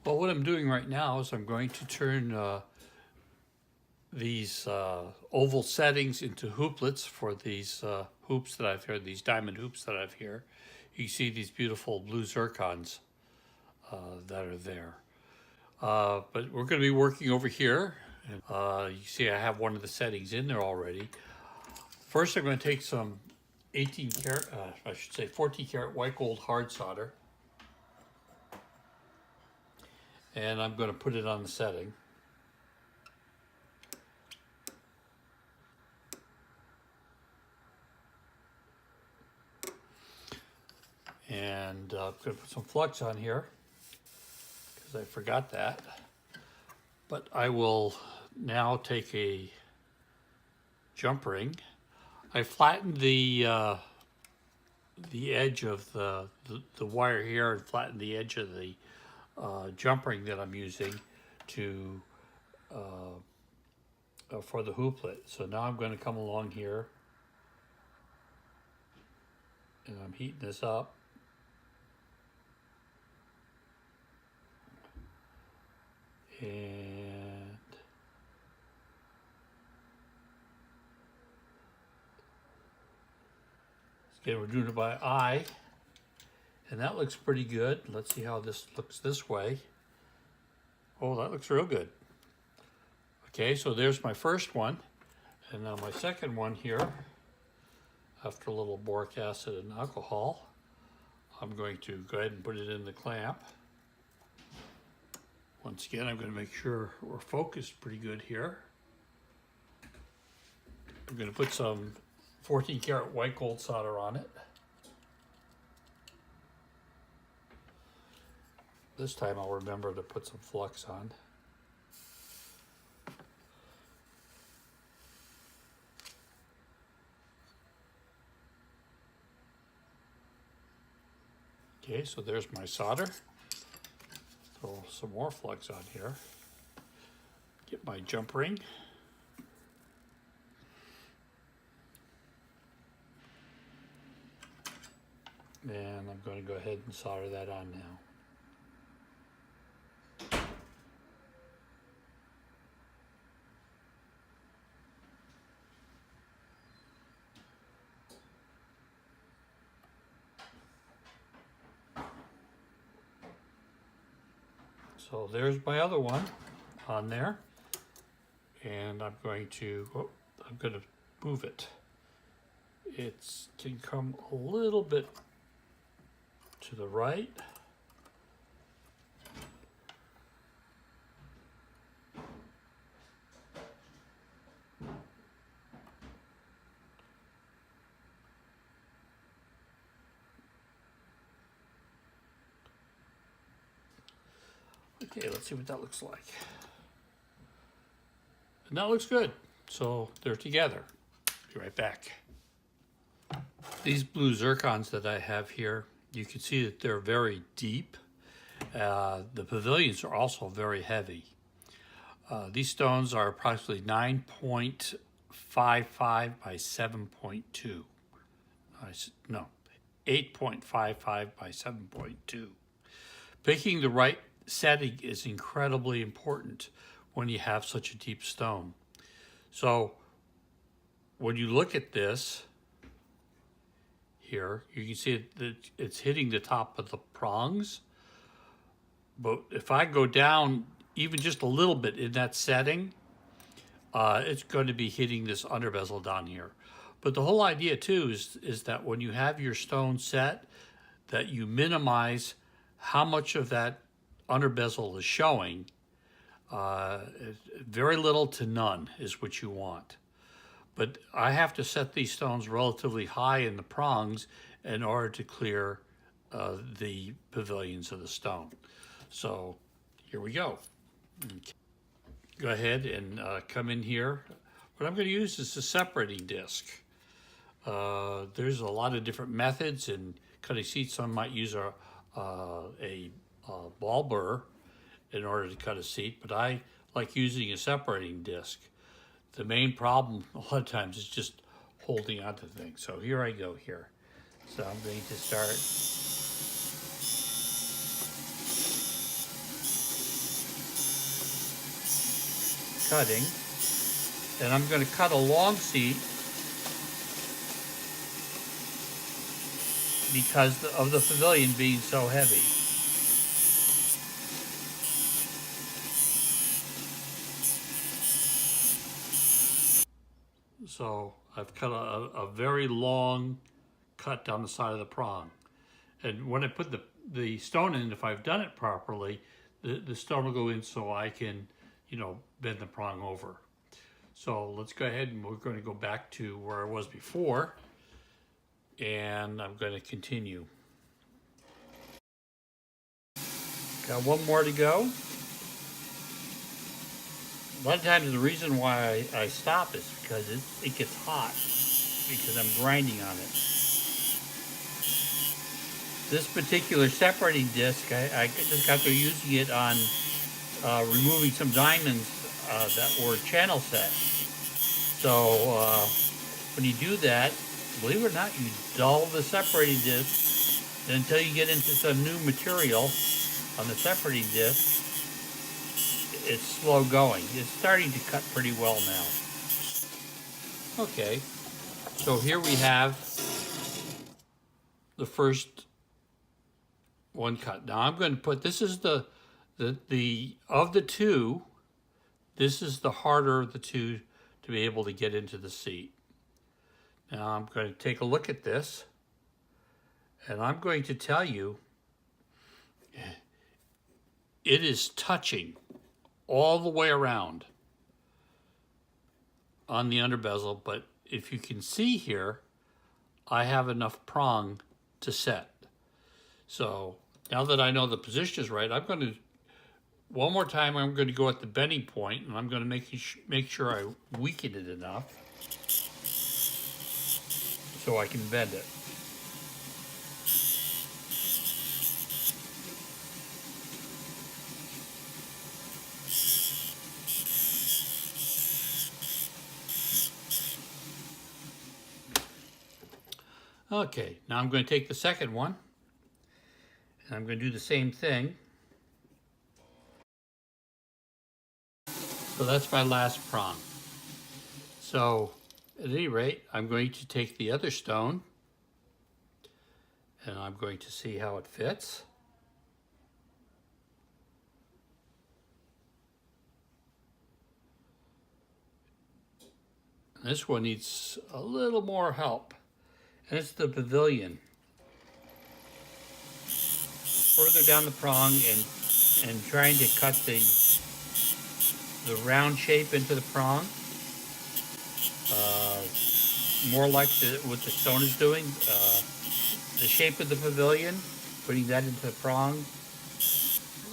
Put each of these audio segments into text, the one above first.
Well, what I'm doing right now is I'm going to turn these oval settings into hooplets for these hoops that I've here, these diamond hoops that I've here. You see these beautiful blue zircons that are there. But we're going to be working over here. You see I have one of the settings in there already. First I'm going to take some 18 karat, I should say 14 karat white gold hard solder. And I'm going to put it on the setting. And I'm going to put some flux on here because I forgot that. But I will now take a jump ring. I flattened the edge of the wire here and flattened the edge of the jump ring that I'm using to for the hooplet. So now I'm going to come along here and I'm heating this up. And again, we're doing it by eye, and that looks pretty good. Let's see how this looks this way. Oh, that looks real good. Okay, so there's my first one, and now my second one here. After a little boric acid and alcohol, I'm going to go ahead and put it in the clamp. Once again, I'm going to make sure we're focused pretty good here. I'm going to put some 14 karat white gold solder on it. This time I'll remember to put some flux on. Okay, so there's my solder. Throw some more flux on here. Get my jump ring. And I'm going to go ahead and solder that on now. So there's my other one on there, and I'm going to move it. It can come a little bit to the right. Okay, let's see what that looks like. And that looks good. So they're together. Be right back. These blue zircons that I have here, you can see that they're very deep. The pavilions are also very heavy. These stones are approximately 9.55 by 7.2. No, 8.55 by 7.2. Picking the right setting is incredibly important when you have such a deep stone. So when you look at this here, you can see that it's hitting the top of the prongs. But if I go down even just a little bit in that setting, it's going to be hitting this under bezel down here. But the whole idea too is that when you have your stone set, that you minimize how much of that under bezel is showing. Very little to none is what you want. But I have to set these stones relatively high in the prongs in order to clear the pavilions of the stone. So here we go. Okay. Go ahead and come in here. What I'm going to use is a separating disc. There's a lot of different methods in cutting seat. Some might use a ball burr in order to cut a seat, but I like using a separating disc. The main problem a lot of times is just holding onto things. So here I go here. So I'm going to start cutting. And I'm going to cut a long seat because of the pavilion being so heavy. So I've cut a very long cut down the side of the prong. And when I put the stone in, if I've done it properly, the stone will go in so I can, bend the prong over. So let's go ahead and we're going to go back to where I was before. And I'm going to continue. Got one more to go. A lot of times the reason why I stop is because it gets hot because I'm grinding on it. This particular separating disc, I just got through using it on removing some diamonds that were channel set. So when you do that, believe it or not, you dull the separating disc until you get into some new material on the separating disc. It's slow going. It's starting to cut pretty well now. Okay, so here we have the first one cut. Now I'm going to put, this is the of the two, this is the harder of the two to be able to get into the seat. Now I'm going to take a look at this, and I'm going to tell you it is touching all the way around on the under bezel, but if you can see here, I have enough prong to set. So now that I know the position is right, I'm going to, one more time, I'm going to go at the bending point, and I'm going to make sure I weaken it enough so I can bend it. Okay, now I'm going to take the second one, and I'm going to do the same thing. So that's my last prong. So at any rate, I'm going to take the other stone, and I'm going to see how it fits. This one needs a little more help, and it's the pavilion. Further down the prong and trying to cut the round shape into the prong, more like what the stone is doing. The shape of the pavilion, putting that into the prong.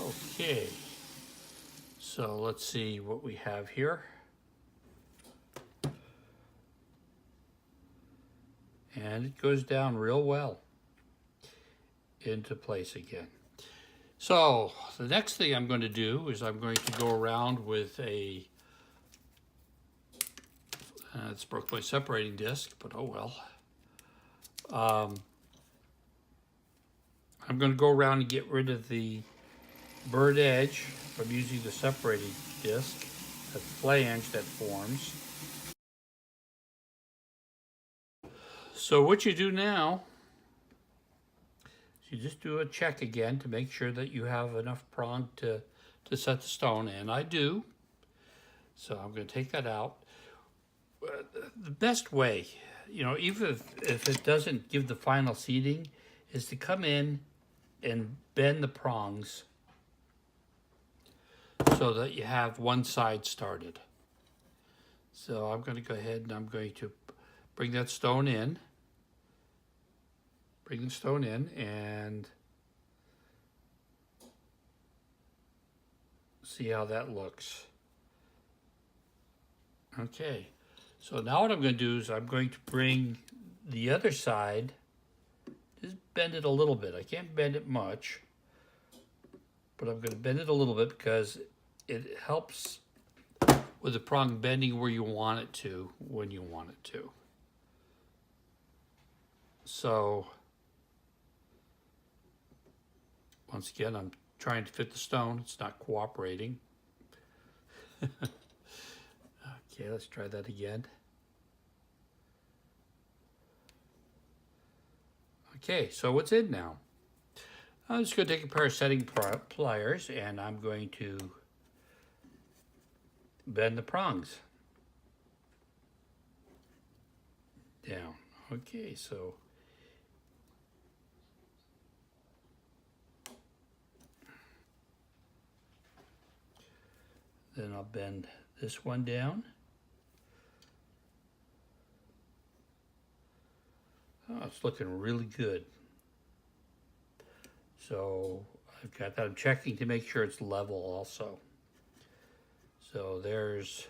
Okay, so let's see what we have here. And it goes down real well into place again. So the next thing I'm going to do is I'm going to go around with a, it's broke my separating disc, but oh well. I'm going to go around and get rid of the burred edge from using the separating disc, that flange that forms. So what you do now, you just do a check again to make sure that you have enough prong to set the stone, and I do. So I'm going to take that out. The best way, even if it doesn't give the final seating, is to come in and bend the prongs so that you have one side started. So I'm going to go ahead and I'm going to bring that stone in. Bring the stone in and see how that looks. Okay, so now what I'm going to do is I'm going to bring the other side, just bend it a little bit. I can't bend it much, but I'm going to bend it a little bit because it helps with the prong bending where you want it to, when you want it to. So once again, I'm trying to fit the stone. It's not cooperating. Okay, let's try that again. Okay, so it's in now. I'm just going to take a pair of setting pliers and I'm going to bend the prongs down. Okay, so then I'll bend this one down. Oh, it's looking really good. So I've got that. I'm checking to make sure it's level also. So there's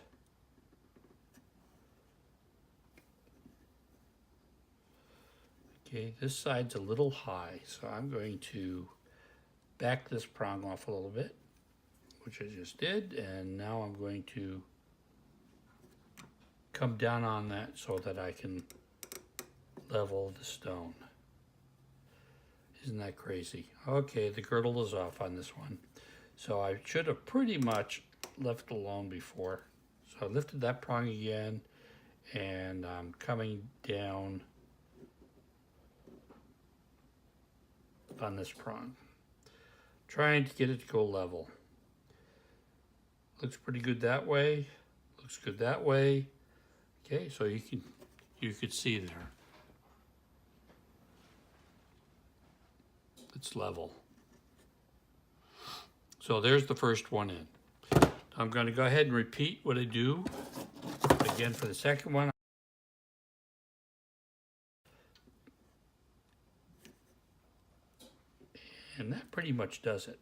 okay, this side's a little high, so I'm going to back this prong off a little bit, which I just did, and now I'm going to come down on that so that I can level the stone. Isn't that crazy? Okay, the girdle is off on this one. So I should have pretty much left it alone before. So I lifted that prong again, and I'm coming down on this prong, trying to get it to go level. Looks pretty good that way. Looks good that way. Okay, so you could see there. It's level. So there's the first one in. I'm going to go ahead and repeat what I do again for the second one. And that pretty much does it.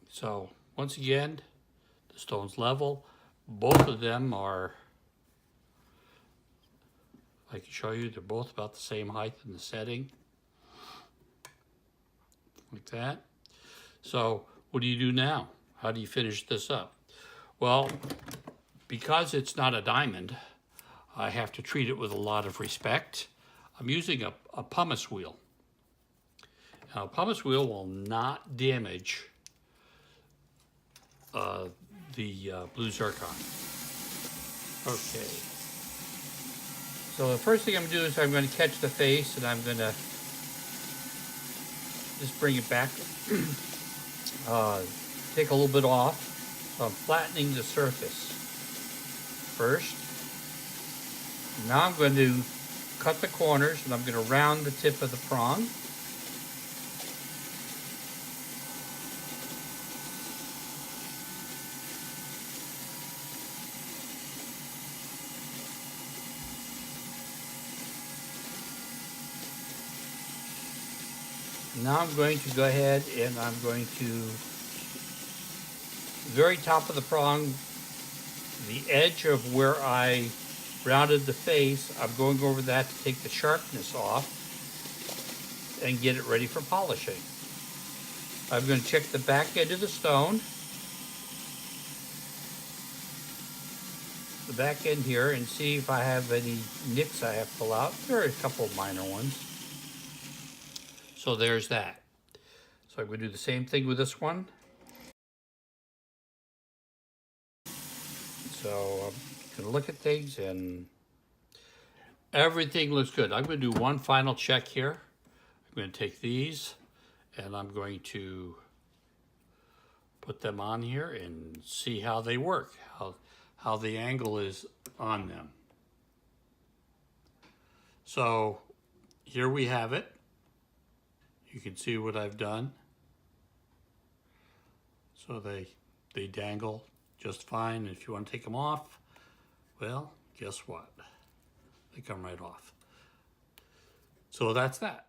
So once again, the stone's level. Both of them are, I can show you, they're both about the same height in the setting. Like that. So what do you do now? How do you finish this up? Well, because it's not a diamond, I have to treat it with a lot of respect. I'm using a pumice wheel. Now, a pumice wheel will not damage the blue zircon. Okay. So the first thing I'm going to do is I'm going to catch the face, and I'm going to just bring it back, take a little bit off. So I'm flattening the surface first. Now I'm going to cut the corners, and I'm going to round the tip of the prong. Now I'm going to go ahead and I'm going to, very top of the prong, the edge of where I rounded the face, I'm going over that to take the sharpness off and get it ready for polishing. I'm going to check the back edge of the stone, the back end here, and see if I have any nicks I have to pull out. There are a couple of minor ones. So there's that. So I'm going to do the same thing with this one. So I'm going to look at things and everything looks good. I'm going to do one final check here. I'm going to take these and I'm going to put them on here and see how they work, how the angle is on them. So here we have it. You can see what I've done. So they dangle just fine. If you want to take them off, well, guess what? They come right off. So that's that.